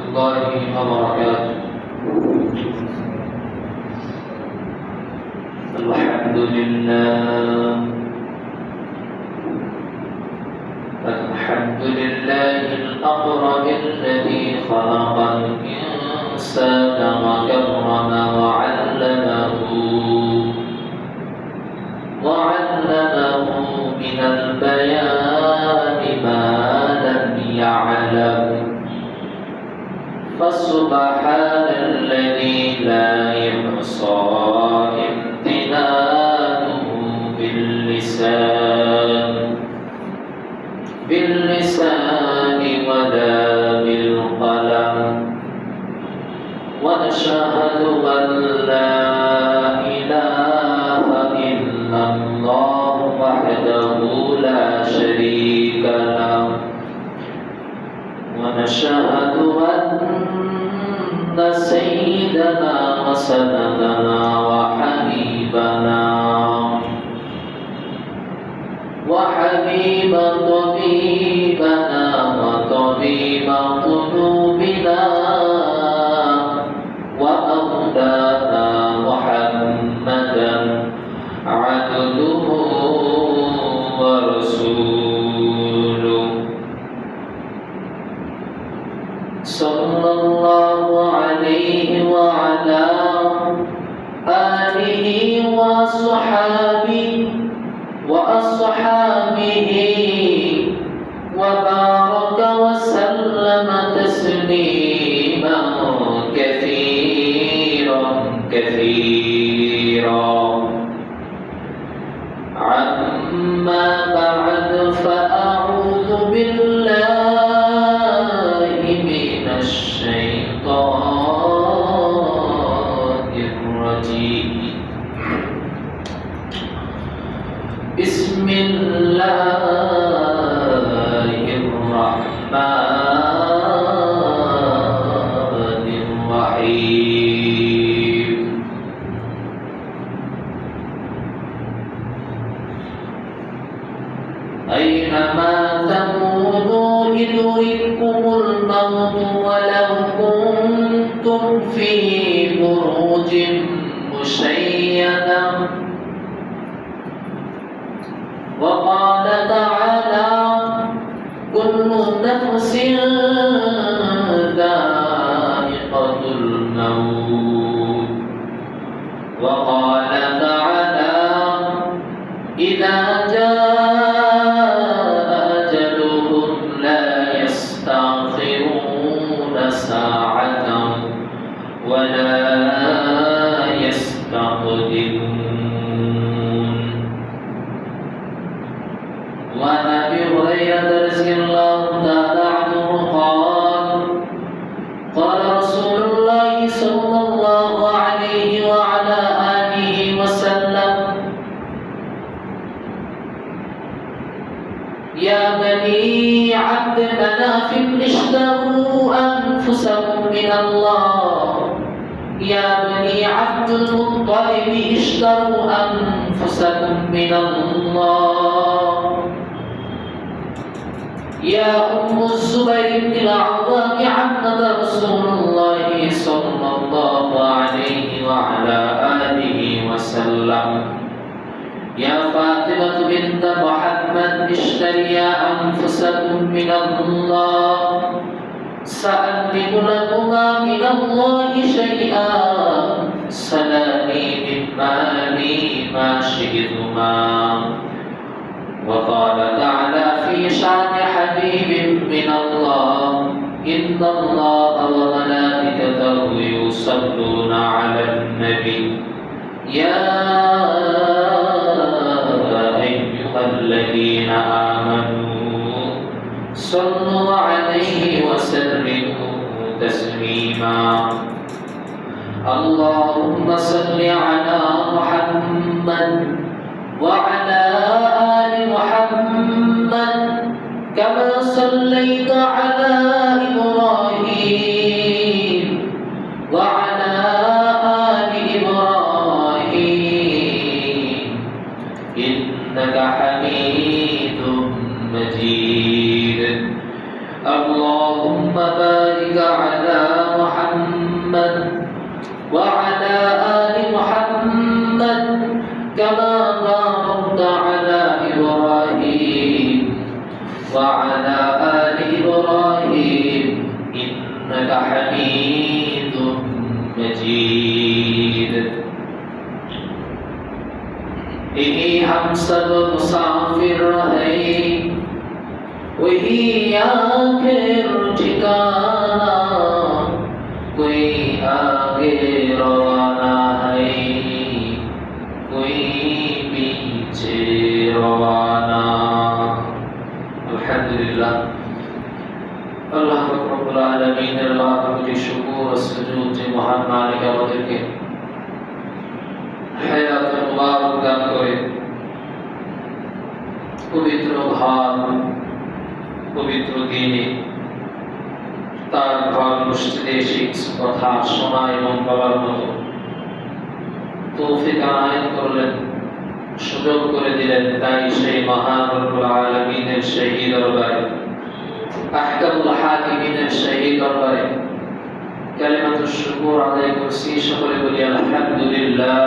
الله وبركاته. الحمد لله الأقرب الذي خلق الإنسان وكرم وعلمه من البيان ما لم يعلم، فسبحان الذي لا يحصى امتنانه باللسان ولا بالقلم، ونشهد أن لا إله إلا الله وحده لا شريك له، ونشهد أن سيدنا وسندنا وحبيب طبيبنا وطبيب قلوبنا ومولانا محمدا عبده ورسوله، صلى الله عليه وعلى آله وأصحابه وبارك وسلم تسليما كثيرا. عما بعد، فأعوذ بالله من الشيطان الرجيم. بسم الله الرحمن الرحيم. أينما تكونوا يدرككم الموت ولو كنتم في بروج مشيدة. وقال تعالى: كل نفس ذائقة الموت. وقال تعالى: إذا جاء أجلهم لا يستأخرون ساعة ولا يستقدمون. وعن أبي هريرة رضي الله تعالى عنه قال رسول الله صلى الله عليه وعلى آله وسلم: يا بني عبد مناف اشتروا أنفسكم من الله، يا بني عبد المطلب اشتروا أنفسكم من الله، يا أم الزبير بن العوام عمة رسول الله صلى الله عليه وعلى آله وسلم، يا فاطمة بنت محمد اشتريا أنفسكم من الله، سأملك لكما من الله شيئا، سلامي من مالي ما شئتما. وقال تعالى في شان حبيب من الله: إن الله وملائكته يصلون على النبي يا أيها الذين آمنوا صلوا عليه وسلموا تسليما. اللهم صل على محمد وعلى آل محمد كما صليت على إبراهيم وعلى آل إبراهيم إنك حميد مجيد. اللهم بارك على كما باركت على إبراهيم وعلى آل إبراهيم إنك حميد مجيد यही हम सब मुसाफिर रहे वही आखिर ठिकाना कोई आगे रवाना है कोई पीछे रवाना अल्हम्दुलिल्लाह अल्लाह रब्बुल आलमीन अल्लाह की शुक्र और सुजूद से महान मालिक আমাদের কে হায়াত মুবারক দান করে পবিত্র ঘর পবিত্র দিনে তার ঘর মসজিদে এসে কথা শোনা এবং বলার মতো তৌফিক আনায়ত করলেন সুযোগ করে দিলেন তাই সেই মহান রব্বুল আলামিনের সেই দরবারে আহকামুল হাকিমিনের সেই দরবারে কালিমাতুশ শুকর আদায় করছি সকলে বলি আলহামদুলিল্লাহ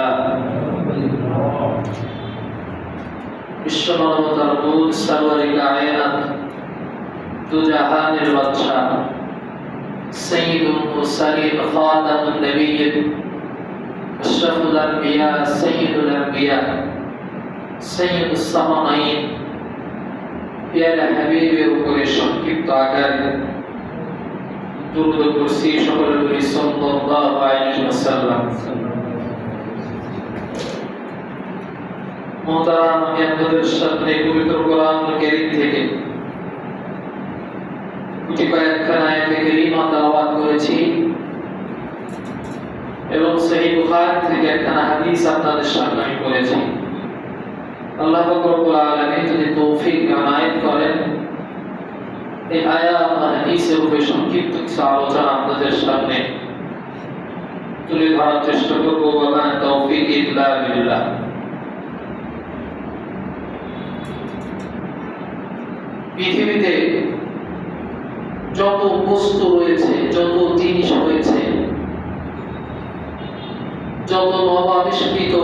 বিশ্বমানবতার মূল সরওয়ারে কায়নাত দু জাহানের বাদশা সাইয়্যিদুল মুরসালিন খাতামুন নবিয়্যিন আশরাফুল আম্বিয়া সাইয়্যিদুল আম্বিয়া সাইয়্যিদুস সামানাইন প্যারা হাবিবের উপরে সংক্ষিপ্ত আকারে দুরূদ করছি সকলে বলি সাল্লাল্লাহু আলাইহি ওয়াসাল্লাম মোহতারাম আমি আপনাদের সামনে পবিত্র কোরআনুল কারীম থেকে দুটি কয়েকখানা আয়াত কারীমা তেলাওয়াত করেছি এবং সহিহ বুখারী থেকে একখানা হাদিস আপনাদের সামনে আমি পড়েছি আল্লাহ রব্বুল আলামিন যদি তৌফিক আনায়েত করেন এই আয়াত ও হাদিসের উপরে সংক্ষিপ্ত কিছু আলোচনা আপনাদের সামনে তুলে ধরার চেষ্টা করব ওয়া তৌফিক ইল্লা বিল্লাহ পৃথিবীতে যত বস্তু রয়েছে যত জিনিস রয়েছে যত নবাবিষ্কৃত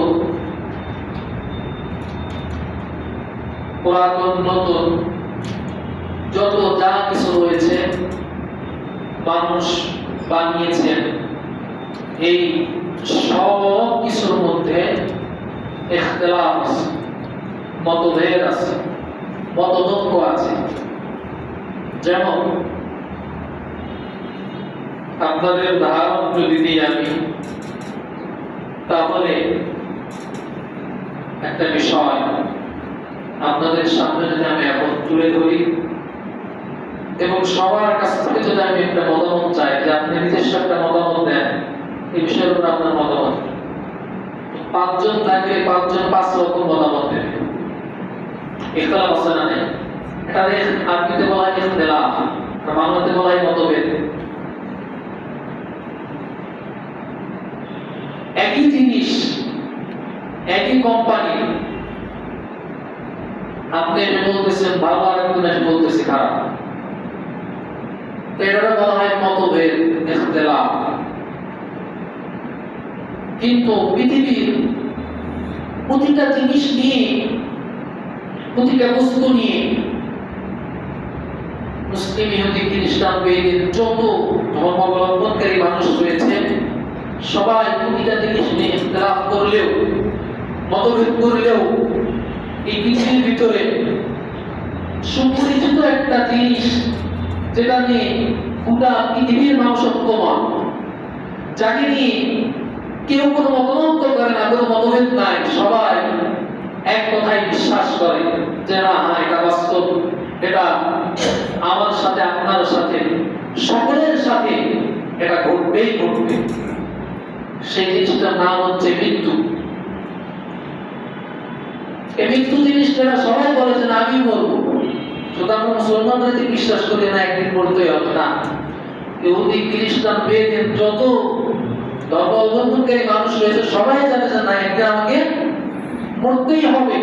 পুরাতন নতুন যত যা কিছু রয়েছে মানুষ বানিয়েছেন এই সব কিছুর মধ্যে ইখতিলাফ আছে মতভেদ আছে মতদক্ষ আছে যেমন আপনাদের উদাহরণ যদি দিই আমি তাহলে একটা বিষয় আপনাদের সামনে যদি আমি এখন তুলে ধরি এবং সবার কাছ থেকে যদি আমি একটা মতামত চাই যে আপনি নিজস্ব একটা মতামত দেন এই বিষয়ের উপর আপনার মতামত পাঁচজন থাকলে পাঁচজন পাঁচ রকম মতামত দেবে ইখতিলাফ আছে না নেই এটা আরবিতে বলা হয় ইখতিলাফ আর বাংলাতে বলা হয় মতভেদ একই জিনিস একই কোম্পানি আপনি এটা বলতেছেন ভালো আর একজন এসে বলতেছে খারাপ তো এটা বলা হয় মতভেদ ইখতিলাফ কিন্তু পৃথিবীর প্রতিটা জিনিস নিয়ে প্রতিটা বস্তু নিয়ে মুসলিম ইহুদি খ্রিস্টান বেদের যত ধর্মাবলম্বনকারী মানুষ রয়েছে সবাই প্রতিটা জিনিস নিয়ে ইখতিলাফ করলেও মতভেদ করলেও এই পৃথিবীর ভিতরে সুপরিচিত একটা জিনিস যেটা নিয়ে পুরা পৃথিবীর মানুষ ঐক্যমত যাকে নিয়ে কেউ কোনো মতামত করে না কোনো মতভেদ নাই সবাই এক কথায় বিশ্বাস করে যে না এটা বাস্তব এটা আমার সাথে আপনার সাথে সকলের সাথে এটা ঘটবেই ঘটবে সেই জিনিসটার নাম হচ্ছে মৃত্যু এই মৃত্যু জিনিসটা সবাই বলে যে আমি মরবো শুধু আমরা মুসলমানরা যে বিশ্বাস করি না একদিন মরতেই হবে না ইহুদি খ্রিস্টান বেদের যত ধর্ম অবলম্বনকারী মানুষ রয়েছে সবাই জানে যে না একদিন আমাকে মরতেই হবে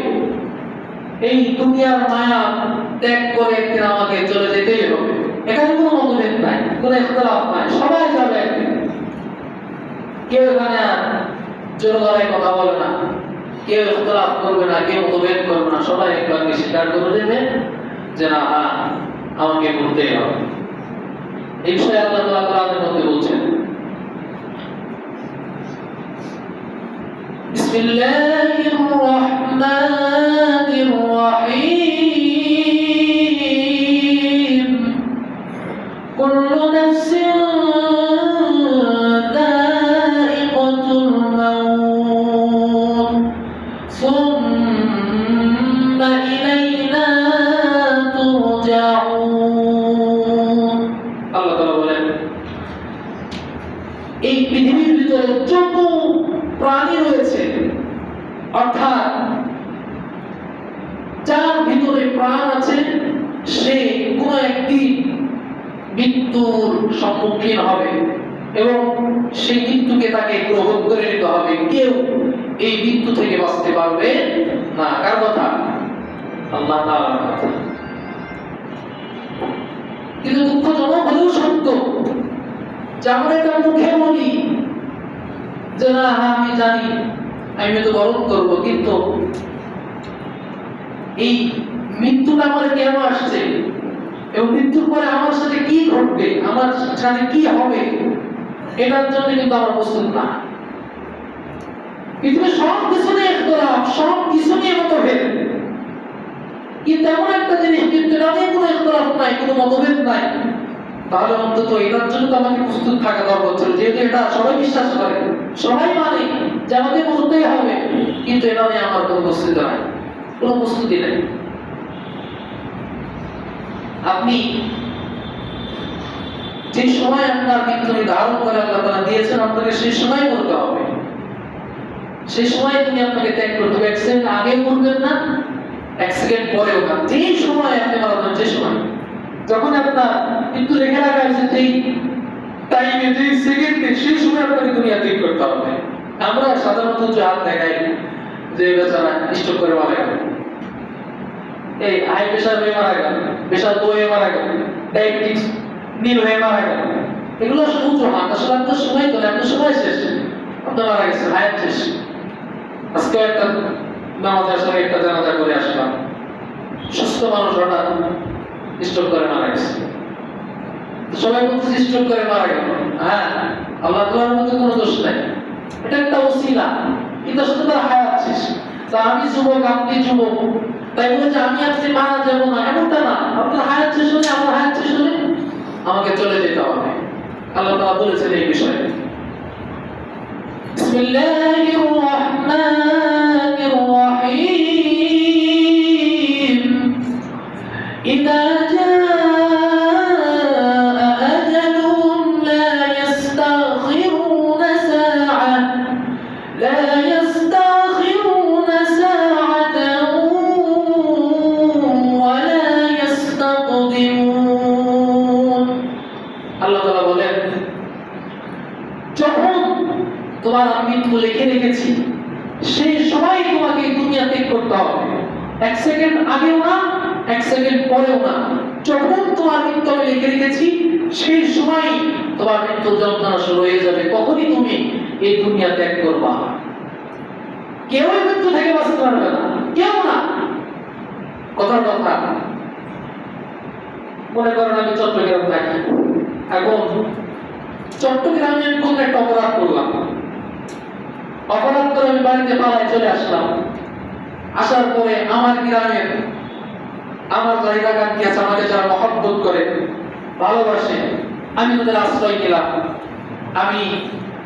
এই দুনিয়ার মায়া ত্যাগ করে একদিন আমাকে চলে যেতেই হবে এখানে কোনো মতভেদ নাই কোনো ইখতিলাফ নাই সবাই যাবে একদিন কেউ এখানে জোর গলায় কথা বলে না কেউ ইখতিলাফ করবে না, কেউ মতভেদ করবে না, সবাই একবার স্বীকার করে দেবে যে না আমাকে বলতেই হবে। এই বিষয়ে আল্লাহ তাআলা কোরআনের মধ্যে বলছেন, বিসমিল্লাহির রহমানির রহিম, কুল্লু নাফসিন যায়িকাতুল মাউত সুম্মা ইলাইনা তুরজাউন। আল্লাহ তাআলা বলেন, এই পৃথিবীর ভিতরে যত প্রাণী রয়েছে, অর্থাৎ যার ভিতরে প্রাণ আছে, সে কোনো একদিন মৃত্যুর সম্মুখীন হবে এবং সেই মৃত্যুকে তাকে গ্রহণ করে নিতে হবে। কেউ এই মৃত্যু থেকে বাঁচতে পারবে না। কার কথা? আল্লাহ তাআলার কথা। কিন্তু দুঃখজনক হলেও সত্য, যেমন এটা মুখে বলি যে না আমি জানি, আমি তো বরণ করবো, কিন্তু এই মৃত্যুটা আমার কেন আসছে এবং মৃত্যুর পরে আমার সাথে কি ঘটবে, আমার সাথে কি হবে, এটার জন্য কিন্তু আমার প্রস্তুত না। পৃথিবীর সব কিছু নিয়ে ইখতিলাফ, সব কিছু নিয়ে মতভেদ, কিন্তু এমন একটা জিনিস কিন্তু এটা নিয়ে কোনো ইখতিলাফ নাই, কোনো মতভেদ নাই, তাহলে অন্তত এটার জন্য তো আমাকে প্রস্তুত থাকা দরকার ছিল। যেহেতু এটা সবাই বিশ্বাস করে, সবাই মানে যে আমাকে বলতেই হবে, কিন্তু এটা নিয়ে আমার কোনো প্রস্তুতি নাই, কোনো প্রস্তুতি নেই। আপনি যে সময় আপনার মৃত্যু নির্ধারণ করে আল্লাহ তাআলা দিয়েছেন, আপনাকে সেই সময় বলতে হবে, সেই সময় তিনি আপনাকে ত্যাগ করতে হবে। এক সেকেন্ড আগে বলবেন না, এক সেকেন্ড পরেও না, যে সময় আপনি মারা যাবেন, যে সময় যখন আপনার মৃত্যু লেখা রাখা আছে, সেই টাইমে, যে সেকেন্ডে, সেই সময় আপনাকে দুনিয়া ত্যাগ করতে হবে। আমরা সাধারণত যে হাত দেখাই যে বেচারা স্ট্রোক করে মারা গেল, এই হাই প্রেশার হয়ে মারা গেল, প্রেশার লো হয়ে মারা গেল, ডায়াবেটিস নীল হয়ে মারা গেল, এগুলো আসলে উঁচু হাত। আসলে আপনার সময় তো আপনার সময় শেষ, আপনার মারা গেছে, হায়াত শেষ। আজকে একটা নামাজ আসলে একটা জানাজা করে আসলাম, সুস্থ মানুষ হঠাৎ স্ট্রোক করে মারা গেছে। সবাই বলছে স্ট্রোক করে মারা গেল, হ্যাঁ আল্লাহ তাআলার মধ্যে কোনো দোষ নাই, এটা একটা ওসিলা, কিন্তু আসলে তার হায়াত শেষ। তা আমি যুবক, আপনি যুবক, তাই বলে যে আমি আপনি মারা যাবো না, এমনটা না। আপনার হায়াত শেষ হলে, আমার হায়াত শেষ হলে আমাকে চলে যেতে হবে। আল্লাহ তাআলা বলেছেন এই বিষয়ে, বিসমিল্লাহির রহমানির রহিম, ইযা তোমার আমি মৃত্যু লিখে রেখেছি, সেই সময় তোমাকে দুনিয়া ত্যাগ করতে হবে। এক সেকেন্ড আগেও না, এক সেকেন্ড পরেও না। যখন তোমার মৃত্যু আমি লিখে রেখেছি, সেই সময় তোমার মৃত্যু যন্ত্রণা শুরু হয়ে যাবে। কখনই তুমি এই দুনিয়া ত্যাগ করবা। কেউ মৃত্যু থেকে বাঁচতে পারবে না, কেউ না। কথার কথা, মনে করেন আমি চট্টগ্রাম থাকি, এখন চট্টগ্রামে আমি কোন একটা অপরাধ করলাম, অপরাধ করে আমি বাড়িতে পালায় চলে আসলাম। আসার পরে আমার গ্রামের, আমার যারা এলাকার কি আছে, আমাকে যারা মহব্বত করে, ভালোবাসে, আমি তাদের আশ্রয় নিলাম। আমি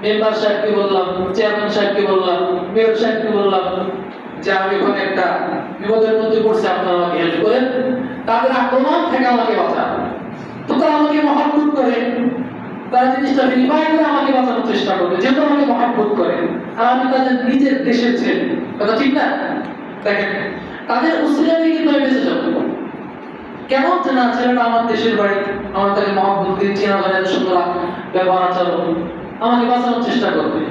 মেম্বার সাহেবকে বললাম, চেয়ারম্যান সাহেবকে বললাম, মেয়র সাহেবকে বললাম যে আমি ওখানে একটা বিপদের মধ্যে পড়ছি, আপনারা আমাকে হেল্প করেন, তাদের আক্রমণ থেকে আমাকে বাঁচান। তো তারা আমাকে মহব্বত করে, তারা জিনিসটা ভেরিফাই করে আমাকে বাঁচানোর চেষ্টা করবে, যেহেতু আমাকে মহব্বত করে, আর আমি তাদের নিজের দেশের ছেলে। কথা ঠিক না? দেখেন, তাদের উসিলাতে কিন্তু আমি বেঁচে যাবো। কেমন চেনা ছেলেটা আমার দেশের বাড়ি, আমার তাকে মহব্বত দিয়ে চেনা জানা, সুন্দর ব্যবহার আচরণ, আমাকে বাঁচানোর চেষ্টা করবে,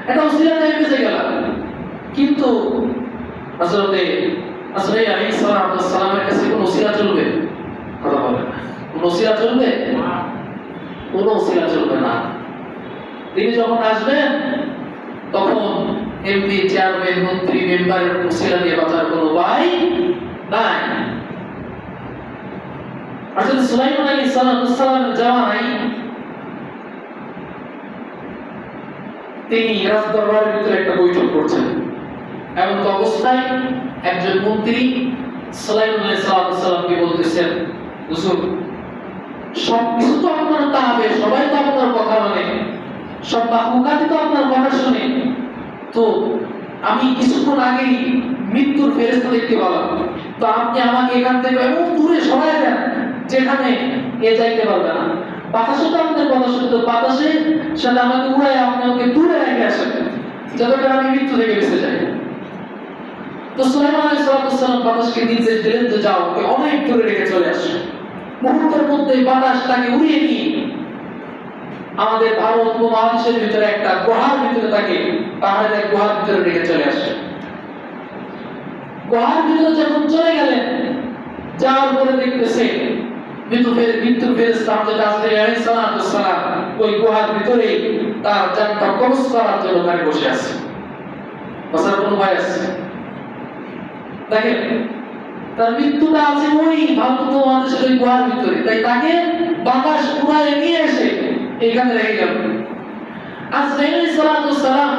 এটা উসিলাতে আমি বেঁচে গেলাম। কিন্তু আসলে আলাইহিস সালামের কাছে কোন উসিলা চলবে? কথা বলেন, কোন উসিলা চলবে? কোনো উসিলা চলবে না। তিনি যখন আসবেন, তখন এমপি, চেয়ারম্যান, মন্ত্রী, মেম্বারের উসিলা দিয়ে বাঁচার কোনো উপায় নাই। আসলে সুলাইমান আলাইহিস সালামের জামানায় তিনি রাজদরবারের ভিতরে একটা বৈঠক করছেন, এমন অবস্থায় একজন মন্ত্রী সুলাইমান আলাইহিস সালামকে বলতেছেন, হুজুর, সব কিছু তো আপনার তাবে, সবাই তো আপনার কথা মানে, সব মাখলুকাত তো আপনার কথা শুনে, তো আমি কিছুক্ষণ আগেই মৃত্যুর ফেরেশতা দেখতে পেলাম, তো আপনি আমাকে এখান থেকে এমন দূরে সরায় দেন যেখানে এ যাইতে পারবে না। বাতাসে তো আপনার কথা শুনতে, বাতাসে সাথে আমাকে উড়ায় আপনি আমাকে দূরে রেখে আসেন যাতে করে আমি মৃত্যু থেকে বেঁচে যাই। তো সুলাইমান আলাইহিস সালাম বাতাসকে নির্দেশ দিলেন যে যাও, ওকে অনেক দূরে রেখে চলে আসো। মুহূর্তের মধ্যে বাতাস তাকে উড়িয়ে নিয়ে আমাদের ভারত উপমহাদেশের ভিতরে একটা গুহার ভিতরে তাকে পাহাড়ের গুহার ভিতরে রেখে চলে আসে। গুহার ভিতরে যখন চলে গেলেন, যাওয়ার পরে দেখতেছে মৃত্যুর ফেরেশতা হযরত আজরাইল আলাইহিস সালাম ওই গুহার ভিতরে তার জানটা কবজ করার জন্য ওখানে বসে আছে। বসার কোনো ভয় আছে? দেখেন, তার মৃত্যুটা আছে ওই ভারত উপমহাদেশের ওই গুহার ভিতরে, তাই তাকে বাতাস উড়ায় নিয়ে এসে এখানে রেখে গেল। আজরাইল আলাইহিস সালাম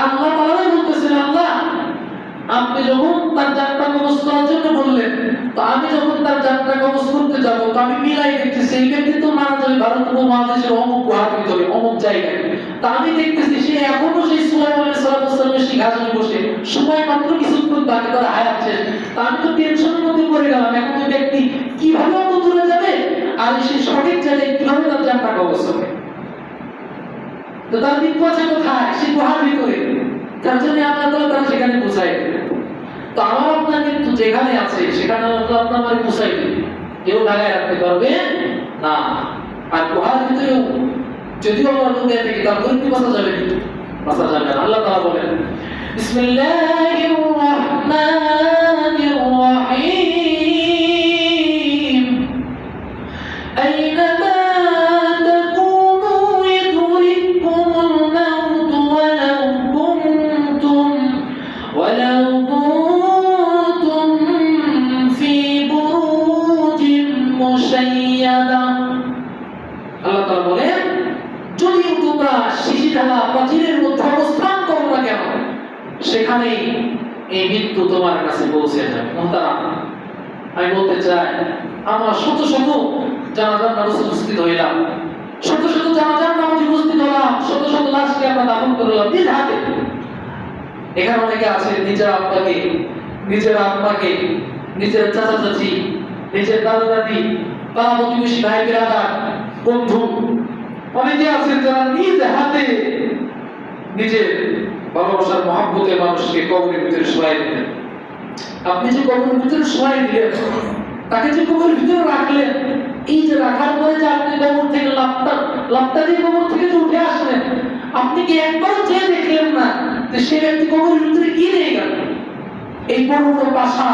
আল্লাহ তাআলা বলতেছেন, আল্লাহ, আপনি যখন তার জানটা কবজ করার জন্য বললেন, তো আমি যখন তার জানটা কবজ করতে যাব, তো আমি মিলাই দেখতেছি এই ব্যক্তি তো মারা যাবে ভারত উপমহাদেশের অমুক গুহার ভিতরে অমুক জায়গায়। তা আমি দেখতেছি সে এখনো সেই সুলাইমান আলাইহিস সালামের সিংহাসনে বসে, সময় মাত্র কিছুক্ষণ বাকি, তার হায়াত শেষ। তা আমি তো টেনশনের মধ্যে পড়ে গেলাম, এখন ওই ব্যক্তি কিভাবে অত দূরে যাবে আর সে সঠিক জায়গায় কিভাবে তার জানটা কবজ হবে? তো তার মৃত্যু আছে কোথায়? সেই গুহার ভিতরে। তার জন্য আল্লাহ তাআলা তারা সেখানে পৌঁছায় দিলেন। তো আমার আপনার মৃত্যু যেখানে আছে সেখানে আল্লাহ আপনার পৌঁছায় দিলেন, কেউ লাগায় রাখতে পারবে না। আর গুহার ভিতরেও যদিও আমরা দুনিয়া থেকে তারপরে কি বাঁচা যাবে? বাঁচা যাবে না। আল্লাহ তাআলা বলেন, বিসমিল্লাহির রাহমানির রাহিম, আইনামা তাকুনু ইদরিকুমুল মাউত ওয়ালাউ কুনতুম ফি বুরুজিন মুশাইয়াদা। আল্লাহ তাআলা বলেন, যদিও তোমরা শিশিরঢালা প্রাচীরের মধ্যে অবস্থান করো না কেন, সেখানেই এই মৃত্যু তোমার কাছে পৌঁছে যাবে। মুহতারাম, আমি বলতে চাই, আমরা শত শত জানাজার নামাজে উপস্থিত হইলাম, শত শত জানাজার নামাজে উপস্থিত হলাম, শত শত লাশকে আমরা দাফন করলাম নিজ হাতে। এখানে অনেকে আছে নিজের আব্বাকে, নিজের আম্মাকে, নিজের চাচা চাচি, নিজের দাদা দাদি, পাড়া প্রতিবেশী, ভাই বিরাদার, বন্ধু, অনেকে আছেন যারা নিজ হাতে নিজের ভালোবাসার মহব্বতের মানুষকে কবরের ভিতরে শোয়াই দিলেন। আপনি যে কবরের ভিতরে শোয়াই দিলেন, তাকে যে কবরের ভিতরে রাখলেন, এই যে রাখার পরে যে আপনি কবর থেকে লাফটা দিয়ে কবর থেকে যে উঠে আসলেন, আপনি কি একবার চেয়ে দেখলেন না যে সে ব্যক্তি কবরের ভিতরে কি নিয়ে গেল? এই বড় বড় বাসা,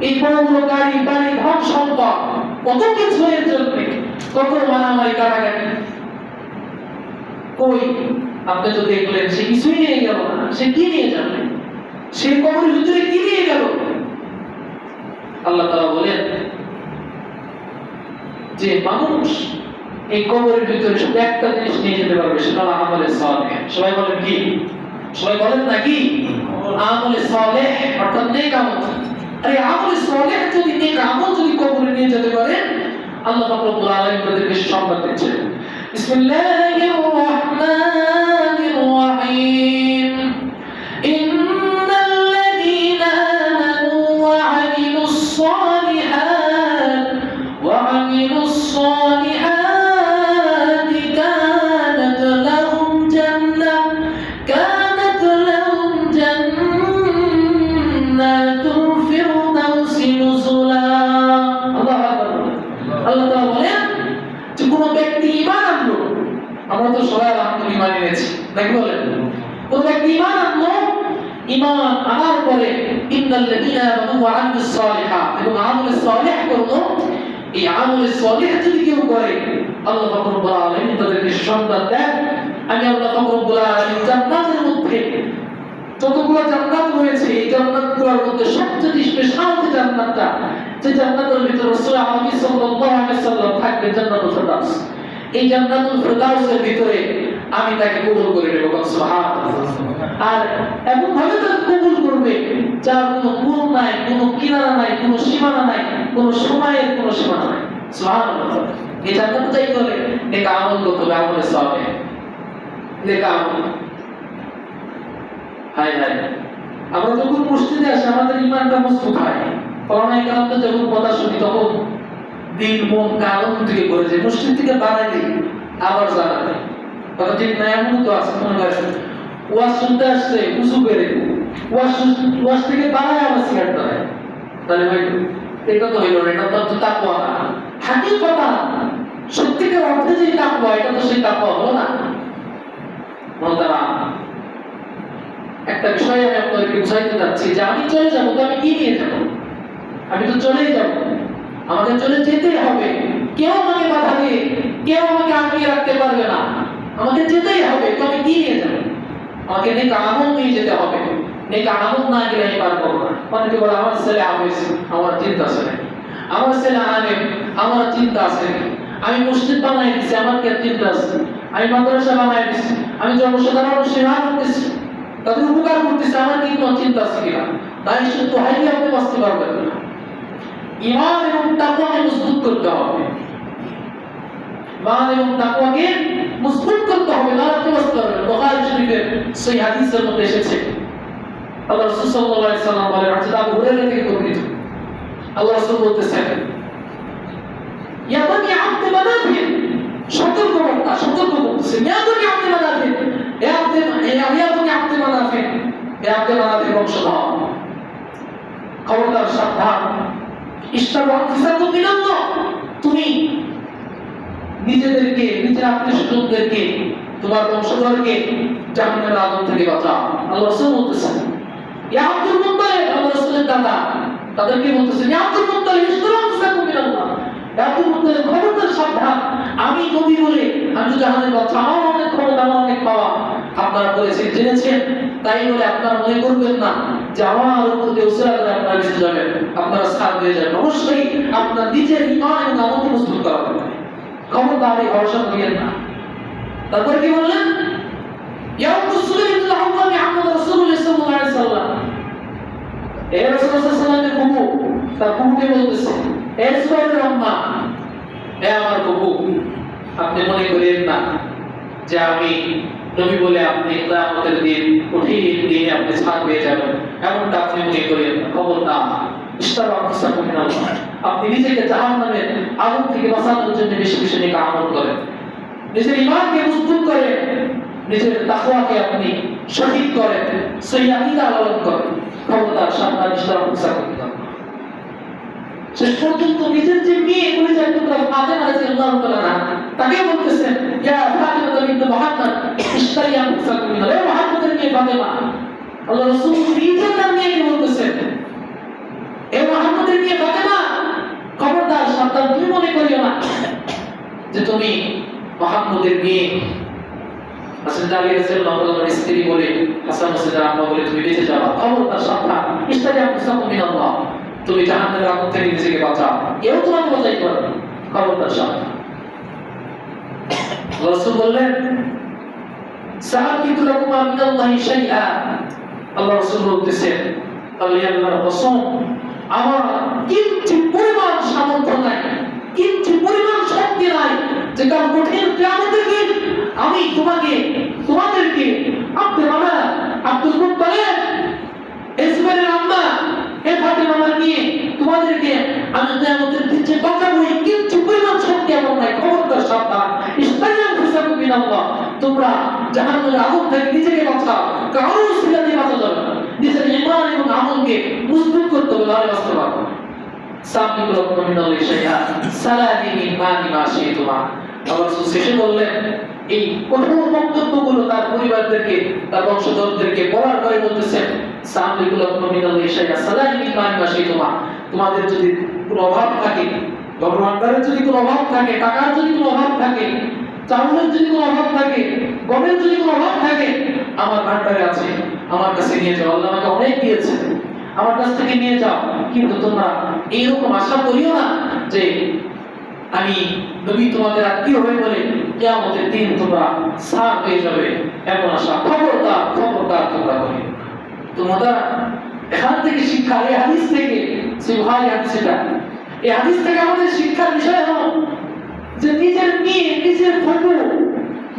এই বড় বড় গাড়ি বাড়ি, ধন সম্পদ, কত কিছু এর জন্য, কত মারামারি কাটাকাটি, কই আপনি তো দেখলেন সে কিছুই নিয়ে গেল না। সে কি নিয়ে যাবে? সে কবরের ভিতরে কি নিয়ে গেল? আল্লাহ তাআলা বলেন যে মানুষ এই কবরের ভিতরে শুধু একটা জিনিস নিয়ে যেতে পারবে, সেটা হলো আমলে সালেহ। সবাই বলেন কি? সবাই বলেন নাকি? আমলে সালেহ অর্থাৎ নেক আমল। আর এই আমলে সালেহ যদি, নেক আমল যদি কবরে নিয়ে যেতে পারে, আল্লাহ পাক রব্বুল আলামিন তাদেরকে সম্মান দিচ্ছেন। বিসমিল্লাহির রাহমানির রাহিম, ইন্নাল্লাযীনা আমানু ওয়া আমিলুস সালিহাতি কানাত লাহুম জান্নাতুল ফিরদাউসি নুজুলা। আল্লাহু আকবার। আল্লাহ তাআলা বলেন যে কোন ব্যক্তি ঈমান আনলো, আমরা তো সবাই আলহামদুলিল্লাহ ঈমান এনেছি, নাকি বলেন? কোন ব্যক্তি ঈমান আনলো, ঈমান আনার পরে ইন্নাল্লাযীনা আমানু ওয়া আমিলুস সালিহাত, এবং আমলে সালেহ করলো, এই আমলে সালেহ যদি কেউ করে, আল্লাহ পাক রব্বুল আলামিন তাদেরকে সম্মান দেন। আমি আল্লাহ পাক রব্বুল আলামিন জান্নাতের মধ্যে যতগুলো জান্নাত রয়েছে এই জান্নাতগুলোর মধ্যে সবচেয়ে স্পেশাল যে জান্নাতটা, যে জান্নাতের ভিতরে রাসূল আলামিন সাল্লাল্লাহু আলাইহি ওয়াসাল্লাম থাকবেন, জান্নাতুল ফেরদাউস। এই জান্নাতুল ফেরদাউসের ভিতরে আমি তাকে কবুল করে নেব, সুবহানাল্লাহ। আর এমন ভাবে তাকে কবুল করবে যার কোনো গুণ নাই, কোনো কিনারা নাই, কোনো সীমানা নাই, কোনো সময়ের কোনো সীমানা নাই, সুবহানাল্লাহ। এই জান্নাতে যাইতে হলে নেক আমল করতে হবে, আমলের সওয়াবে নেক আমল। হায় হায়, আমরা যখন মসজিদে আসি আমাদের ঈমানটা মজবুত হয়। কোরআনে কালামটা যখন কথা শুনি তখন দিল মন কারণ থেকে ভরে যায়। মসজিদ থেকে বানাই দিই আবার জানা নেই, কথা ঠিক না? এমন তো আছে মনে করেন ওয়াজ শুনতে আসছে উঁচু করে ওয়াজ থেকে বানায় আবার সিগারেট ধরায়, তাহলে ভাই এটা তো হইল না, এটা তো তাকওয়া না। হাকিকতা সত্যিকার অর্থে যে তাকওয়া, এটা তো সেই তাকওয়া হলো না। মোহতারাম, একটা বিষয় আমি আপনাদেরকে বুঝাইতে চাচ্ছি যে আমি চলে যাবো তো আমি কি নিয়ে যাবো? আমি তো চলেই যাবো, আমাকে চলে যেতেই হবে। কেউ আমাকে বাধা দিয়ে, কেউ আমাকে আটকে রাখতে পারবে না, আমাকে যেতেই হবে। তো আমি কি নিয়ে যাবো? আমাকে নেক আমল নিয়ে যেতে হবে। নেক আমল না গেলে আমি পারবো না। অনেকে বলে আমার ছেলে হাফেজ, আমার চিন্তা আছে নাকি? আমার ছেলে আলেম, আমার চিন্তা আছে নাকি? আমি মসজিদ বানাই দিচ্ছি, আমার কি চিন্তা আছে? আমি মাদ্রাসা বানাই দিচ্ছি, আমি জনসাধারণ সেবা করতেছি, তাদের উপকার করতেছে, আমার কি কোনো চিন্তা আছে কিনা? তাই শুধু হাইলে আপনি বাঁচতে পারবেন না। ঈমান এবং তাকওয়াকে মজবুত করতে হবে। ঈমান এবং তাকওয়াকে মজবুত করতে হবে, না আপনি বাঁচতে পারবেন। বুখারী শরীফের সেই হাদিসের মধ্যে এসেছে আল্লাহ রাসূল সাল্লাল্লাহু আলাইহি সাল্লাম বলেন, হযরত আবু হুরায়রা থেকে বর্ণিত, আল্লাহ রাসূল বলতেছেন, ইয়া বানি আব্দ মানাফির, সতর্কবার্তা, সতর্ক করতেছেন, ইয়া বানি আব্দ মানাফির, ইয়া বানি আব্দ মানাফির, ইয়া আব্দ মানাফির বংশধর, খবরদার, সাবধান। ইশতারু আনফুসাকুম মিনাল্লাহ, তুমি নিজেদেরকে, নিজের আত্মীয়-স্বজনদেরকে, তোমার বংশধরকে জাহান্নামের আগুন থেকে বাঁচাও। আল্লাহ রাসূল বলতেছেন, ইয়া আব্দুল মুত্তালিব, আল্লাহ রাসূলের দাদা, তাদেরকে বলতেছেন, ইয়া আব্দুল মুত্তালিব ইশতারু আনফুসাকুম মিনাল্লাহ, ইয়া আব্দুল মুত্তালিব খবরদার, সাবধান। আমি নবী বলে আমি তো জাহান্নামে বাঁচাও, আমার অনেক ক্ষমতা, আমার অনেক পাওয়া, আপনারা বলেছেন, জেনেছেন, তাই বলে আপনারা মনে করবেন না যে আমার উপর দিয়ে উসরা করে আপনারা বেঁচে যাবেন, আপনারা সাথ দিয়ে যাবেন। অবশ্যই আপনার নিজের ঈমান এবং আমলকে মজবুত করা হবে, খবরদার এই ভরসা করিয়েন না। তারপরে কি বললেন? ইয়া মুসলিম ইবনে আওয়ামি আহমদ রাসূলুল্লাহ সাল্লাল্লাহু আলাইহি ওয়াসাল্লাম, এই রাসূলুল্লাহ সাল্লাল্লাহু আলাইহি ওয়াসাল্লামের ফুফু, তার ফুফুকে বলতেছে, হে সুরাইয়ের আম্মা, হে আমার ফুফু, আপনি মনে করেন না যে আমি নবী বলে আপনি কিয়ামতের দিন কঠিন দিনে আপনি ছাড় পেয়ে যাবেন, এমনটা আপনি মনে করেন না। খবরদার, ইশতারু আনফুসাকুম মিনাল্লাহ, আপনি নিজেকে জাহান্নামের আগুন থেকে বাঁচানোর জন্য বেশি বেশি নেক আমল করেন, নিজের ঈমানকে মজবুত করেন, নিজের তাকওয়াকে আপনি শহীদ করেন, সহিহ আকীদা লালন করেন। খবরদার, সাবধান, ইশতারু আনফুসাকুম মিনাল্লাহ। শেষ পর্যন্ত নিজের যে মেয়ে পরিচয় টুকরা ফাতেমা রাদিয়াল্লাহু তাআলা, তাকে বলতেছেন, ইয়া ফাতেমা বিনত মুহাম্মদ ইশতারি আনফুসাকুম মিনাল্লাহ, হে মুহাম্মদের মেয়ে ফাতেমা। আল্লাহ রাসূল নিজের নাম নিয়ে বলতেছেন, হে মুহাম্মদের মেয়ে ফাতেমা, খবরদার, সাবধান, তুমি মনে করিও না যে তুমি মুহাম্মদের মেয়ে হাসান আলী রাদিয়াল্লাহু তাআলার স্ত্রী বলে, হাসান হোসেনের আম্মা বলে তুমি বেঁচে যাবে। খবরদার, সাবধান, ইশতারি আনফুসাকুম মিনাল্লাহ, তুমি জাহান্নামের আগুন থেকে নিজেকে বাঁচাও, কেউ তোমাকে বাঁচাইতে পারবে না। খবরদার, সাবধান। রাসূল বললেন, সাআতিতু লাকুম মিনাল্লাহি শাইআ, আল্লাহ রাসূল বলতেছেন, আল্লাহর কসম, আমার কিঞ্চিত পরিমাণ সামর্থ্য নাই, কিঞ্চিত পরিমাণ শক্তি নাই যে কাল কঠিন কিয়ামতের দিন আমি তোমাদেরকে আব্দুল মামা, আব্দুল মুত্তালিব, ইসমাইলের আম্মা, হে ফাতেমার নিয়ে তোমাদেরকে আমি কিয়ামতের দিন যে বাঁচাবো, কিঞ্চিত পরিমাণ শক্তি আমার নাই। খবরদার, সাবধান, ইশতাইয়ান আনফুসাকুম মিনাল্লাহ, তোমরা জাহান্নামের আগুন থেকে নিজেকে বাঁচাও, কারো উসিলা দিয়ে বাঁচা যাবে না। নিজের ঈমান এবং আমলকে মজবুত করতে হবে, তাহলে বাঁচতে পারবে। সাবিকুল লাকুম মিনাল্লাহি শাইআ সালানি মিন মানি মা শিতুমা। আল্লাহ রাসূল শেষে বললেন, এই কঠোর বক্তব্যগুলো তার পরিবারদেরকে, তার বংশধরদেরকে বলার পরে বলতেছেন, সাবিকুল লাকুম মিনাল্লাহি শাইআ সালানি মিন মানি মা শিতুমা, তোমাদের যদি কোনো অভাব থাকে, ধনভাণ্ডারের যদি কোনো অভাব থাকে, টাকার যদি কোনো অভাব থাকে, চাউলের যদি কোনো অভাব থাকে, গমের যদি কোনো অভাব থাকে, আমার ভাণ্ডারে আছে, আমার কাছে নিয়ে যাও, আল্লাহ আমাকে অনেক দিয়েছে, আমার কাছ থেকে নিয়ে যাও। কিন্তু তোমরা এইরকম আশা করিও না যে আমি নবী তোমাদের আত্মীয় হয়ে বলে কিয়ামতের দিন তোমরা সার হয়ে যাবে, এমন আশা খবরদার খবরদার তোমরা করিও। তোমরা এখান থেকে শিক্ষা, এই হাদিস থেকে, সুবহান হাদিসটা, এই হাদিস থেকে আমাদের শিক্ষার বিষয় হলো যে নিজের মেয়ে, নিজের ফুফু,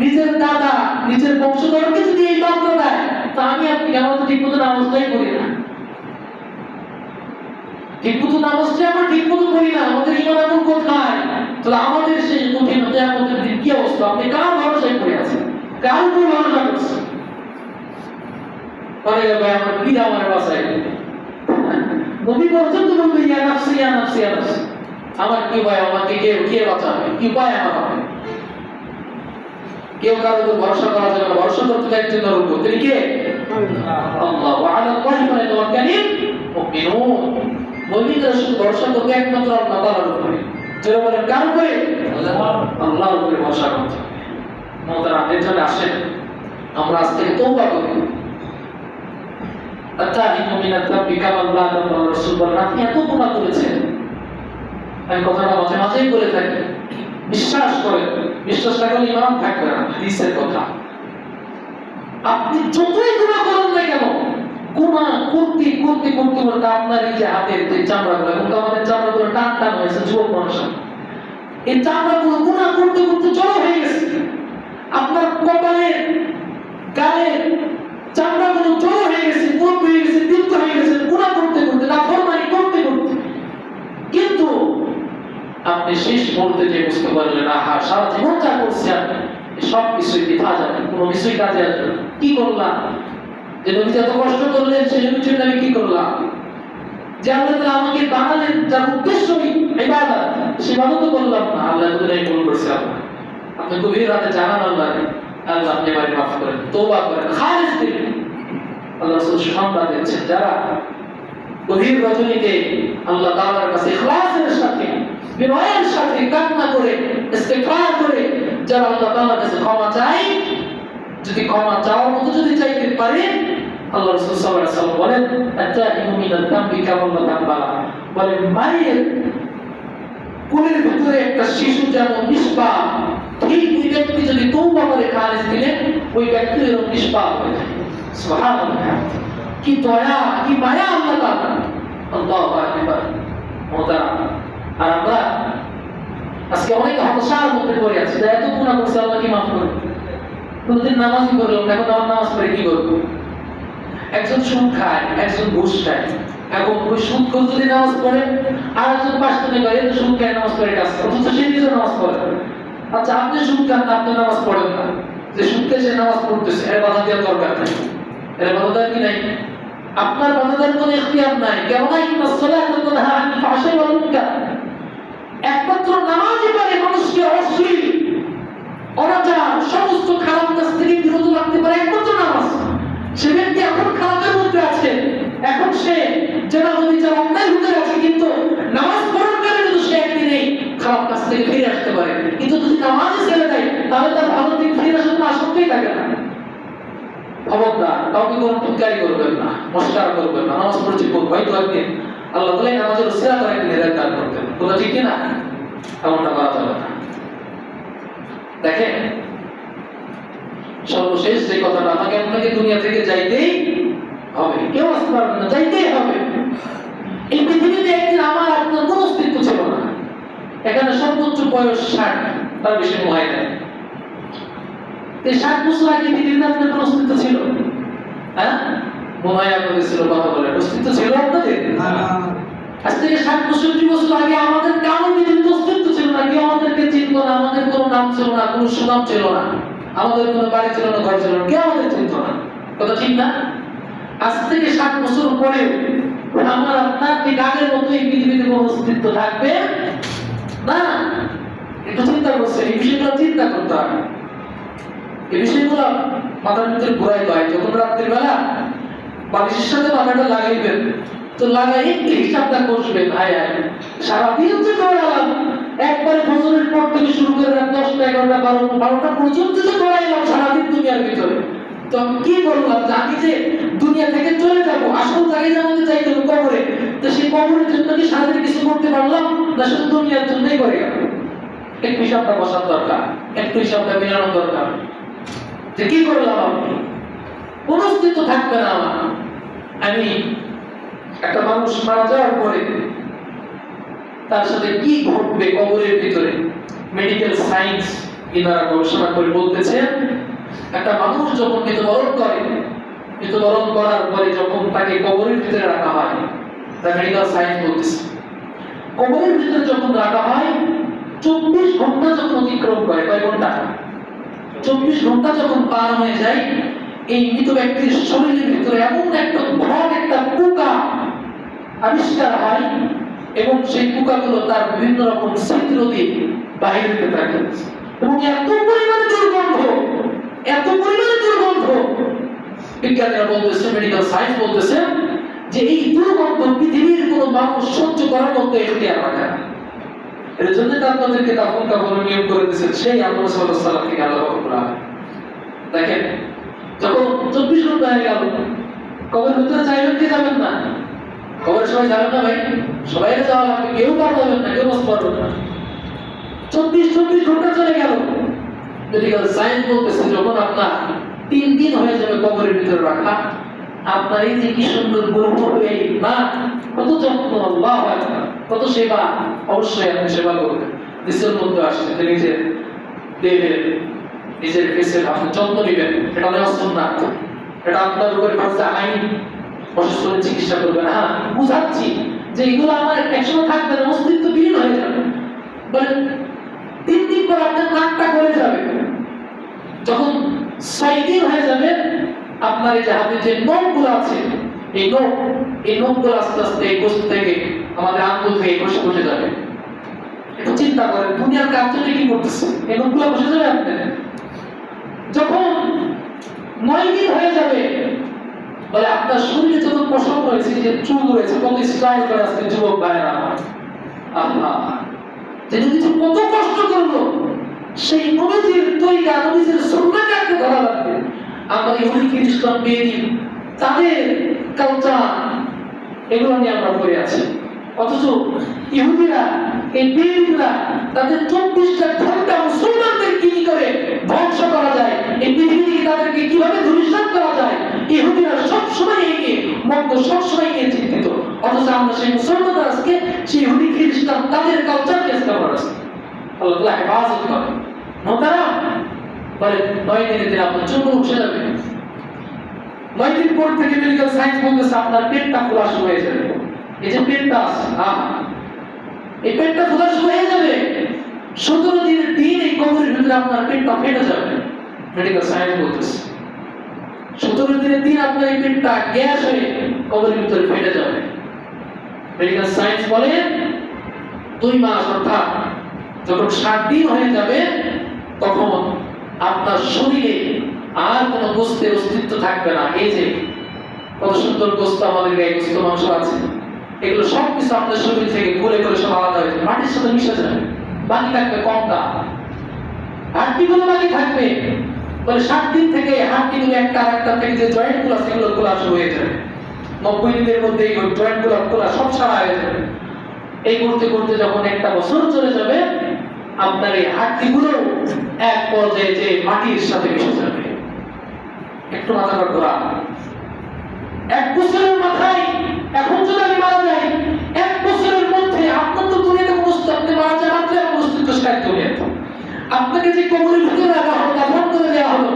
নিজের দাদা, নিজের বংশধরকে যদি এই বার্তা দেয়, তা আমি আপনি আমার তো ঠিকমতো নামাজটাই করি না, ঠিকমতো নামাজটা আমরা ঠিকমতো করি না, আমাদের ইমান এখন কোথায়? তাহলে আমাদের সেই কঠিন কিয়ামতের দিন কি অবস্থা? আপনি কার ভরসায় পড়ে আছেন? কার উপর ভরসা করছেন? পরে ভাই আমার পীর আমার বাসায় নবী পর্যন্ত বলবে ইয়া নাফসি ইয়া নাফসি ইয়া নাফসি, আমার কি ভাই, আমাকে কে বাঁচাবে, কি উপায় আমার হবে? কেউ কারো উপর ভরসা করা যাবে না, ভরসা করতে একজনের উপর, তিনি কে? আল্লাহ। ওয়া আলা আল্লাহি ফাতাওয়াক্কালিল মুমিনুন, মুমিনরা শুধু ভরসা করবে একমাত্র আল্লাহ তাআলার উপরে। যারা বলেন কার উপরে? আল্লাহর উপরে ভরসা করতে হবে। মোহতারাম, এর জন্য আসেন আমরা আজ থেকে তওবা করি। আত্তাহিমু মিনাত তাওবি কামা আল্লাহ তাআলা রাসূল বলেন, আপনি এত গুনাহ করেছেন, আমি কথাটা মাঝে মাঝেই বলে থাকি, বিশ্বাস করেন, বিশ্বাস না করলে ইমান থাকবে না, হাদিসের কথা। আপনি যতই গুনাহ করেন না কেন, গুনাহ করতে করতে করতে করতে আপনার এই যে হাতের যে চামড়াগুলো, এখন তো আমাদের চামড়াগুলো টান টান হয়েছে, যুবক মানুষের এই চামড়াগুলো গুনাহ করতে করতে জড়ো হয়ে গেছে, আপনার কপালের গালের চামড়াগুলো জড়ো হয়ে গেছে, মুখ হয়ে গেছে, দীপ্ত হয়ে গেছে, গুনাহ করতে করতে, নাফরমানি করতে করতে। কিন্তু আপনি শেষ মুহূর্তে যে বুঝতে পারলেন, আহা সারা জীবন যা করছি আমি সব কিছুই বৃথা যাবে, কোনো কিছুই কাজে আসবে না। কি করলাম? যে নবী এত কষ্ট করলেন, সেই নবীর জন্য আমি কি করলাম? যে আল্লাহ তাআলা আমাকে বানালেন, যার উদ্দেশ্যই ইবাদত, সেই ইবাদত করলাম না, আল্লাহ তাআলাই ভুল করছে। আপনি গভীর রাতে জানান আল্লাহকে, আল্লাহ আপনি আমাকে মাফ করেন, তওবা করেন, খালিস দিন। আল্লাহ রাসূল সংবাদ দিচ্ছেন, যারা গভীর রজনীতে আল্লাহ তাআলার কাছে ইখলাসের সাথে, বিনয়ের সাথে কান্না করে, ইস্তিগফার করে যারা আল্লাহ তাআলার কাছে ক্ষমা চায়, যদি ক্ষমা চাওয়ার মতো যদি চাইতে পারে, আল্লাহ রাসূল সাল্লাল্লাহু আলাইহি ওয়াসাল্লাম বলেন, আত্তাহিমু মিনাত তাওবি কামা আল্লাহ তাআলা বলেন, মায়ের কোলের ভিতরে একটা শিশু যেমন নিষ্পাপ, ঠিক ওই ব্যক্তি যদি তওবা করে খালিস দিলে ওই ব্যক্তি এরকম নিষ্পাপ হয়ে যায়। সুবহানাল্লাহ, কি দয়া, কি মায়া আল্লাহ তাআলা। আল্লাহু আকবার। মোহতারাম, আর আমরা আজকে অনেক হতাশার মধ্যে পড়ে আছি, এত গুনাহ করছি, আল্লাহ কি মাফ করবে? কোনদিন নামাজই করলাম না, এখন আমার নামাজ পড়ে কি করবো? একজন সুদ খায়, একজন ঘুষ খায়, এখন ওই সুদ করে যদি নামাজ পড়ে, আর একজন পাঁচজনে করে তো সুদ খায় নামাজ পড়ে কাজ করে, অথচ সে নিজে নামাজ পড়ে। আচ্ছা, আপনি সুদ খান না, আপনি নামাজ পড়েন না, যে সুদ খেয়ে সে নামাজ পড়তেছে, এর বাধা দেওয়ার দরকার নাই, এর বাধা দেওয়ার কি নাই? আপনার বাধা দেওয়ার কোনো ইখতিয়ার নাই। কেননা ইন্নাস সালাতা তানহা আনিল ফাহশাই ওয়াল মুনকার, একমাত্র নামাজই পারে মানুষকে অশ্লীল, অনাচার, সমস্ত খারাপ কাজ থেকে বিরত রাখতে পারে, একমাত্র নামাজ। সে ব্যক্তি এখন খারাপের মধ্যে আছে, এখন সে যেটা বিচার অন্যায় ভিতরে আছে, কিন্তু নামাজ পড়ার কারণে তো সে একদিনে খারাপ কাজ থেকে ফিরে আসতে পারে। কিন্তু যদি নামাজ ছেড়ে দেয়, তাহলে তার ভালো দিক ফিরে আসার কোনো আসক্তই থাকে না। খবরদার, কাউকে কোনো টুকারি করবেন না, মস্কার করবেন না, নামাজ পড়ছি হয়তো একদিন আল্লাহ তাআলা নামাজের উসিলা করে একদিন হেদায়েত দান করতেন, কথা ঠিক কি না? এমনটা করা যাবে না। দেখেন, সর্বশেষ যে কথাটা, আমাকে আপনাকে দুনিয়া থেকে যাইতেই হবে, কেউ আসতে পারবে না, যাইতেই হবে। এই পৃথিবীতে একদিন আমার আপনার কোনো অস্তিত্ব ছিল না, এখানে সর্বোচ্চ বয়স 60, তার বেশি হয় না। 60 বছর আগে পৃথিবীতে আপনার কোনো অস্তিত্ব ছিল? হ্যাঁ, মনে হয় আপনাদের ছিল, কথা বলে অস্তিত্ব ছিল আপনাদের? আজ থেকে 60-65 বছর আগে আমাদের কারো পৃথিবীতে অস্তিত্ব ছিল না, কেউ আমাদেরকে চিনত না, আমাদের কোনো নাম ছিল না, কোনো সুনাম ছিল না, আমাদের কোনো বাড়ি ছিল না, ঘর ছিল না, কেউ আমাদের চিনত না, কথা ঠিক না? আজ থেকে 60 বছর পরে আমার আপনার ঠিক আগের মতো এই পৃথিবীতে কোনো অস্তিত্ব থাকবে না। একটু চিন্তা করছেন, এই বিষয়গুলো চিন্তা করতে হবে। এই বিষয়গুলো মাথার ভিতরে ঘুরাইতে হয়। যখন রাত্রির বেলা বালিশের সাথে মাথাটা লাগাইবেন, তো লাগাই একটু হিসাবটা করবেন, হায় হায় সারাদিন যে দৌড়ালাম, একবারে ফজরের পর থেকে শুরু করে রাত 10টা 11টা 12টা পর্যন্ত যে দৌড়াইলাম সারাদিন দুনিয়ার ভিতরে, তো আমি কি বললাম যে আমি যে দুনিয়া থেকে চলে যাব, আসল জায়গায় যাবো চাইতে হবে কবরে, তো সেই কবরের জন্য কি সারাদিন কিছু করতে পারলাম না শুধু দুনিয়ার জন্যই করে গেল? একটু হিসাবটা বসার দরকার, একটু হিসাবটা মেলানোর দরকার যে কি করলাম আমি, কোন অস্তিত্ব থাকবে না আমার। আমি একটা মানুষ মারা যাওয়ার পরে তার সাথে কি ঘটবে কবরের ভিতরে, মেডিকেল সায়েন্স ইনারা গবেষণা করে বলতেছেন, একটা মানুষ যখন মৃত্যুবরণ করে, মৃত্যুবরণ করার পরে যখন তাকে কবরের ভিতরে রাখা হয়, তা মেডিকেল সায়েন্স বলতেছে কবরের ভিতরে যখন রাখা হয় 24 ঘন্টা যখন অতিক্রম করে, কয় ঘন্টা? 24 ঘন্টা যখন পার হয়ে যায়, এই মৃত ব্যক্তির শরীরের ভিতরে এমন একটা ঘন একটা পোকা আবিষ্কার হয় এবং সেই পোকাগুলো তার বিভিন্ন রকম ছিদ্র দিয়ে বাইরে হতে থাকে এবং এত পরিমাণে দুর্গন্ধ, এত পরিমাণে দুর্গন্ধ, বিজ্ঞানীরা বলতেছে, মেডিকেল সায়েন্স বলতেছে যে এই দুর্গন্ধ পৃথিবীর কোনো মানুষ সহ্য করার মতো এখতিয়ার রাখে না। এর জন্য তো আপনাদেরকে দাফন কাফনের নিয়ম করে দিয়েছেন সেই আল্লাহ সাল্লাল্লাহু আলাইহি ওয়াসাল্লাম থেকে আল্লাহ রাব্বুল আলামিন। দেখেন যখন 24 ঘন্টা হয়ে গেল, কবরের ভিতরে যাবেন কি যাবেন না? কবরে সবাই যাবেন না ভাই, সবাই যাওয়া লাগবে, কেউ পারবেন না, কেউ বসতে পারবেন না। 24 ঘন্টা চলে গেল, মেডিকেল সায়েন্স বলতেছে যখন আপনার 3 দিন হয়ে যাবে কবরের ভিতরে রাখা, আপনার এই যে কি সুন্দর গর্ব হয়ে না, কত যত্ন, আল্লাহ আকবার, কত সেবা, অবশ্যই আপনি সেবা করবেন। দেশের মধ্যে আসছে যে নিজের দেহের, নিজের ফেসের আপনি যত্ন নেবেন, এটা নেওয়া সুন্নাত, এটা আপনার উপরে খরচা আইন, অসুস্থ চিকিৎসা করবেন। হ্যাঁ বুঝাচ্ছি যে এগুলো আমার একসময় থাকবে না, অস্তিত্ব বিলীন হয়ে যাবে। বলেন 3 দিন পর আপনার নাকটা গলে যাবে, যখন 6 দিন হয়ে যাবে আপনার এই যে হাতে যে নখগুলো আছে, এই নখগুলো আস্তে আস্তে এই গোস্ত থেকে আমাদের আঙ্গুল থেকে বসে যাবে। একটু চিন্তা করেন দুনিয়ার কার্যটা কি করতেছে, এই নখগুলো বসে যাবে আপনার। যখন 9 দিন হয়ে যাবে, বলে আপনার শরীরে যত পশম রয়েছে, যে চুল রয়েছে, কত স্টাইল করে আসছে যুবক ভাইয়েরা আমার, আল্লাহ যেন কিছু কত কষ্ট করলো সেই নবীজির তরিকা, নবীজির সুন্নাহকে ধরা লাগবে। আমরা ইহুদি খ্রিস্টান বেদিন তাদের কালচার এগুলো নিয়ে আমরা পড়ে আছি, অথচ ইহুদিরা এই বেদিনরা তাদের 24টা ঘন্টা মুসলমানদের কি করে ধ্বংস করা যায়, এই পৃথিবীকে তাদেরকে কিভাবে ধূলিসাৎ করা যায়, ইহুদিরা সবসময় এগিয়ে, মন্দ সবসময় এগিয়ে চিন্তিত, অথচ আমরা সেই মুসলমানরা আজকে সেই ইহুদি খ্রিস্টান তাদের কালচারকে ইস্তেমাল করছি। আল্লাহ হেফাজত করে। মোহতারাম বলে 9 দিনের আপনার চোখ উঠে যাবে, 9 দিন পর থেকে মেডিকেল সায়েন্স বলতেছে আপনার পেটটা খোলা শুরু হয়ে যাবে। এই যে পেটটা আছে, এই পেটটা খোলা শুরু হয়ে যাবে, 17 দিনের দিন এই কবরের ভিতরে আপনার পেটটা ফেটে যাবে। মেডিকেল সায়েন্স বলতেছে 17 দিনের দিন আপনার এই পেটটা গ্যাস হয়ে কবরের ভিতরে ফেটে যাবে। মেডিকেল সায়েন্স বলে 2 মাস অর্থাৎ যখন 7 দিন হয়ে যাবে, তখন আপনার শরীরে আর কোনো গোস্তের অস্তিত্ব থাকবে না। এই যে কত সুন্দর গোস্ত আমাদের গায়ে, গোস্ত মাংস আছে, এগুলো সবকিছু আপনার শরীর থেকে ঘুরে ঘুরে সব আলাদা হয়ে যাবে, মাটির সাথে মিশে যাবে, বাকি থাকবে কমটা, হাড্ডিগুলো বাকি থাকবে। বলে 7 দিন থেকে হাড্ডিগুলো একটা আরেকটা থেকে যে জয়েন্টগুলো আছে এগুলো খোলা শুরু হয়ে যাবে। 90 দিনের মধ্যে এই জয়েন্টগুলো খোলা সব সারা হয়ে যাবে। এই করতে করতে যখন 1 বছর চলে যাবে, আপনার এই হাড্ডিগুলো এক পর্যায়ে যে মাটির সাথে মিশে যাবে। একটু মাথাটা ঘোরা, 1 বছরের মাথায়, এখন যদি আমি মারা যাই 1 বছরের মধ্যে আপনার তো দুনিয়াতে অবস্থা, আপনি মারা যান মাত্র অবস্থিত সাইড দুনিয়াতে, আপনাকে যে কবরের ভিতরে রাখা হলো, দাফন করে দেওয়া হলো,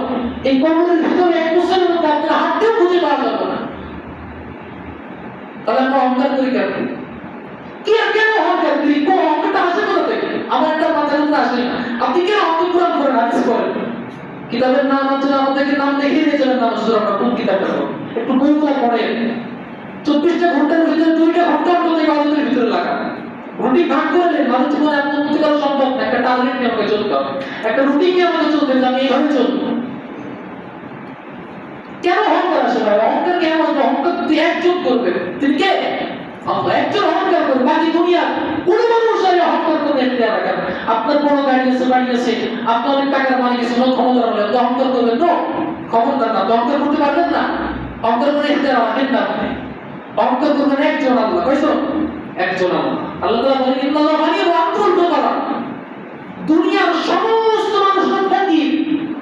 এই কবরের ভিতরে 1 বছরের মধ্যে আপনার হাতটাও খুঁজে পাওয়া যাবে না। তাহলে আমরা অহংকার করি কেন? কেন অহংকার করি? কোন অহংকারটা আসে কোথা থেকে? আমার একটা মাথার মধ্যে আসে না। আপনি কেন অন্তঃপুরাণ করেন, হাদিস করেন, কিতাবের নাম আছে, আমাদেরকে নাম দেখিয়ে দিয়ে যাবেন, নাম শুধু আমরা কোন কিতাবটা পড়ব, একটু বইগুলো পড়েন। 24টা ঘন্টার ভিতরে 2টা ঘন্টা আপনাদের ইবাদতের ভিতরে লাগা, ঘন্টি ভাগ করলে মানুষ জীবনে এত উন্নতি করা সম্ভব না। একটা টার্গেট নিয়ে আমাকে চলতে হবে, একটা রুটিন নিয়ে আমাকে চলতে হবে, আমি এইভাবে চলবো। কেন অহংকার আসে ভাই? অহংকার কেন আসবে? অহংকার তুই একজন করবে, তিনি কে? আল্লাহ একজন অহংকার করবে, বাকি দুনিয়া কোন মানুষ আর অহংকার করে দেখতে রাখে না। আপনার বড় গাড়ি আছে, বাড়ি আছে, আপনার অনেক টাকার মালিক আছে, ক্ষমতার মালিক, অহংকার করবেন না। খবরদার না, অঙ্কর করতে পারবেন না, অঙ্কর করে ইখতিয়ার রাখেন না আপনি। অঙ্কর করবেন একজন আল্লাহ, কইছো একজন আল্লাহ। আল্লাহ তাআলা বলেন ইন্নাল্লাহা গানিয়্যুন ওয়া আনতুম ফুকারা। দুনিয়ার সমস্ত মানুষের খ্যাতি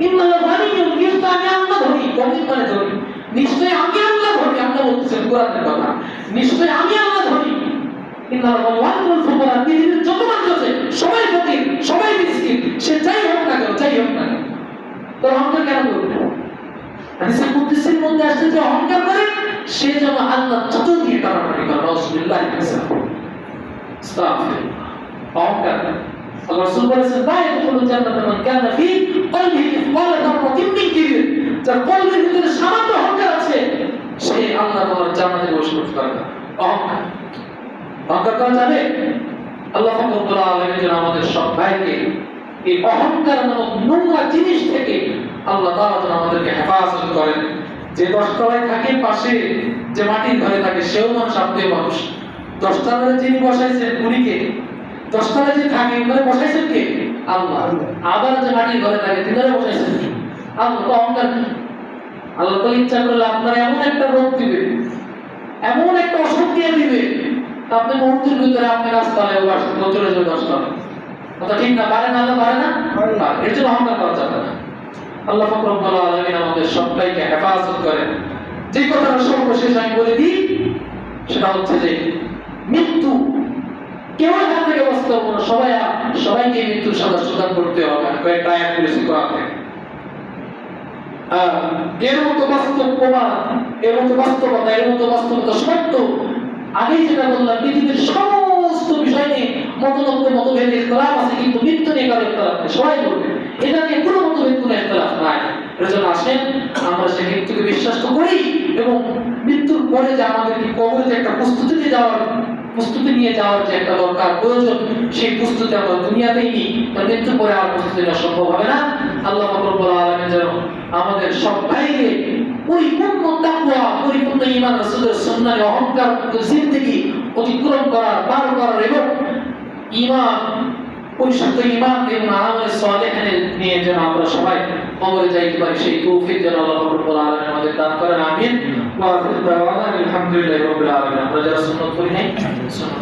ইন্নাল্লাহা গানিয়্যুন, নিশ্চয় আমি আল্লাহ ধনী, গণিত মানে ধনী, নিশ্চয় আমি আল্লাহ ধনী। আল্লাহ বলতেছেন কোরআনের কথা, নিশ্চয় আমি আল্লাহ ধনী। ইন্নাল্লাহা গানিয়্যুন ওয়া আনতুম ফুকারা, পৃথিবীর যত মানুষ আছে সবাই ফকির, সবাই মিসকিন, সে যাই হোক না কেন, যাই হোক না কেন। তো অহংকার কেন করবে? হাদিসে কুদসির মধ্যে আসছে যে অহংকার করে সে যেন আল্লাহ যত দিয়ে টানাটানি করে। রাসূলুল্লাহ অহংকার, আল্লাহ রাসূল বলেছেন লা ইয়াদখুলুল জান্নাতা মান কানা ফি কলবিহি মিসকালা যাররাতিন মিন কিবর, যার কলবের ভিতরে সামান্য অহংকার আছে সে আল্লাহ তাআলার জান্নাতে প্রবেশ করতে পারবে না। অহংকার, অহংকার করা যাবে? আল্লাহ রাব্বুল আলামিন যেন আমাদের সবাইকে এই অহংকার নামক নোংরা জিনিস থেকে আল্লাহ তাআলা যেন আমাদেরকে হেফাজত করেন। যে 10 তলায় থাকে পাশে যে মাটির ঘরে থাকে সেও মানুষ, আপনিও মানুষ। 10 তলায় যিনি বসাইছেন উনিকে, 10 তলায় যে থাকে ঘরে বসাইছেন কে? আল্লাহ। আবার যে মাটির ঘরে থাকে তিনারে বসাইছেন কে? আল্লাহ। তো অহংকার কি? আল্লাহ তো ইচ্ছা করলে আপনার এমন একটা রোগ দিবে, এমন একটা অসুখ দিয়ে দিবে, আপনি মুহূর্তের ভিতরে আপনি গাছতলায় চলে যাবে 10 তলায়। কথা ঠিক না? পারে না? আল্লাহ পারে না? এর জন্য অহংকার করা যাবে না। আল্লাহ পাক রব্বুল আলামিন আমাদের সবাইকে হেফাজত করেন। যে কথাটা সর্বশেষ আমি বলে দিই সেটা হচ্ছে যে মৃত্যু কেউ এখান থেকে বাঁচতে হবে না, সবাইকে মৃত্যুর সাথে সুদান করতে হবে। কয়েকটা আয়াত বলেছি কোরআনে। এর মতো বাস্তব প্রমাণ, এর মতো বাস্তবতা, এর মতো বাস্তবতা সত্য। আগেই যেটা বললাম, পৃথিবীর সমস্ত বিষয় নিয়ে মতভেদ ইখতিলাফ আছে, কিন্তু মৃত্যু নিয়ে কারো ইখতিলাফ নেই। সবাই বলবে এটা নিয়ে কোনো মতভেদ, কোনো ইখতিলাফ নাই। এর জন্য আসেন আমরা সেই মৃত্যুকে বিশ্বাস তো করি, এবং মৃত্যুর পরে যে আমাদেরকে কবরে যে একটা প্রস্তুতি নিয়ে যাওয়ার যে একটা দরকার প্রয়োজন, সেই প্রস্তুতি আমরা দুনিয়াতেই নিই। তার মৃত্যুর পরে আর প্রস্তুতি নেওয়া সম্ভব হবে না। আল্লাহ পাক রব্বুল আলামিন যেন আমাদের সবাইকে পরিপূর্ণ তাকওয়া, পরিপূর্ণ ঈমান, রাসূলের সুন্নাহ, অহংকার জিন্দেগি অতিক্রম করার, পার করার এবং ঈমান, পরিশুদ্ধ ঈমান এবং আমলে সালেহ নিয়ে যেন আমরা সবাই কবরে যাইতে পারি, সেই তৌফিক যেন আল্লাহ পাক রব্বুল আলামিন আমাদের দান করেন। আমিন। ওয়া আখিরু দাওয়ানা আলহামদুলিল্লাহি রাব্বিল আলামিন। আমরা যারা সুন্নাত করি নাই, সুন্নাত